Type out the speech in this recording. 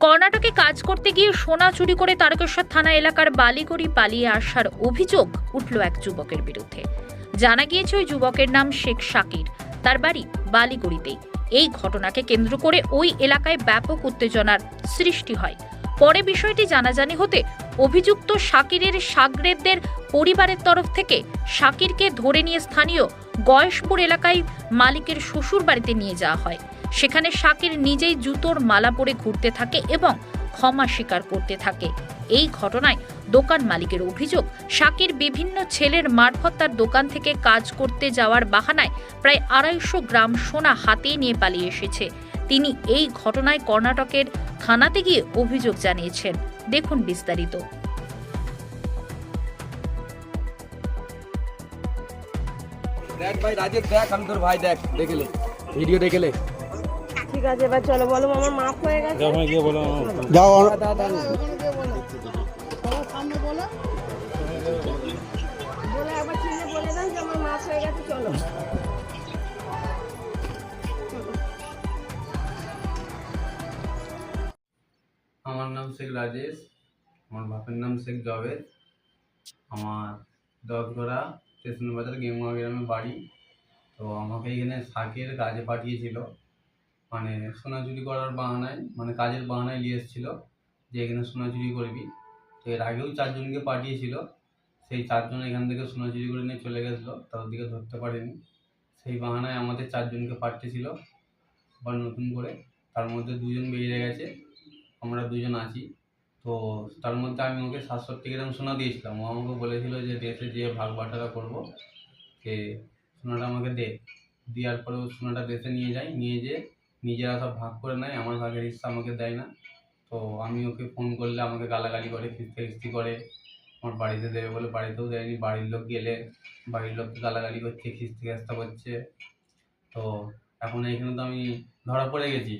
কর্ণাটকে কাজ করতে গিয়ে সোনা চুরি করে তারকেশ্বর থানা এলাকার বালিগড়ি পালিয়ে আসার অভিযোগ উঠল এক যুবকের বিরুদ্ধে। জানা গিয়েছে ওই যুবকের নাম শেখ শাকির, তার বাড়ি বালিগড়িতেই। এই ঘটনাকে কেন্দ্র করে ওই এলাকায় ব্যাপক উত্তেজনার সৃষ্টি হয়। পরে বিষয়টি জানাজানি হতে অভিযুক্ত শাকিরের শাগরেদদের পরিবারের তরফ থেকে শাকিরকে ধরে নিয়ে স্থানীয় গয়েশপুর এলাকায় মালিকের শ্বশুর বাড়িতে নিয়ে যাওয়া হয়। সেখানে শাকির নিজেই জুতোর মালা পরে ঘুরতে থাকে এবং ক্ষমা স্বীকার করতে থাকে। এই ঘটনায় দোকান মালিকের অভিযোগ, শাকির বিভিন্ন ছেলের মারফত তার দোকান থেকে কাজ করতে যাওয়ার বাহানায় প্রায় 250 গ্রাম সোনা হাতে নিয়ে পালিয়ে এসেছে। তিনি এই ঘটনায় কর্ণাটকের থানাতে গিয়ে অভিযোগ জানিয়েছেন। দেখুন বিস্তারিত। দেখ ভাই রাজেশ, দেখ আমি তোর ভাই, দেখ দেখলে ভিডিও দেখলে। ঠিক আছে, এবার চলো বলো আমার মাফ হয়ে গেছে। যাও গিয়ে বলো। যাও সামনে বলো। বলে একবার চিনে বলে দেন যে আমার মাফ হয়ে গেছে, চলো। আমার নাম শেখ রাজেশ, আমার বাপের নাম শেখ জাভেদ। আমার দশগড়া স্টেশন বাজার গেমুয়া গ্রামে বাড়ি। তো আমাকে এখানে শাকের কাজে পাঠিয়েছিল, মানে সোনা চুরি করার বাহানায়, মানে কাজের বাহানায় নিয়ে এসেছিলো যে এখানে সোনা চুরি করবি। তো এর আগেও 4 জনকে পাঠিয়েছিল, সেই 4 জন এখান থেকে সোনা চুরি করে নিয়ে চলে গেছিলো, তাদের দিকে ধরতে পারেনি। সেই বাহানায় আমাদের 4 জনকে পাঠিয়েছিল আবার নতুন করে। তার মধ্যে 2 জন বেরিয়ে গেছে, আমরা 2 জন আছি। তো তার মধ্যে আমি ওকে 67 গ্রাম সোনা দিয়েছিলাম। ও আমাকে বলেছিল যে দেশে যেয়ে ভাগ বাটোয়ারা করবো, যে সোনাটা আমাকে দে। দেওয়ার পরে ও সোনাটা দেশে নিয়ে যায়, নিয়ে যেয়ে নিজেরা সব ভাগ করে নেয়, আমার ভাগের হিস্সা আমাকে দেয় না। তো আমি ওকে ফোন করলে আমাকে গালাগালি করে, খিস্তি করে, আমার বাড়িতে দেবে বলে বাড়িতেও দেয়নি। বাড়ির লোক গেলে বাড়ির লোককে গালাগালি করছে, খিস্তি খাস্তা করছে। তো এখন এইখানে তো আমি ধরা পড়ে গেছি,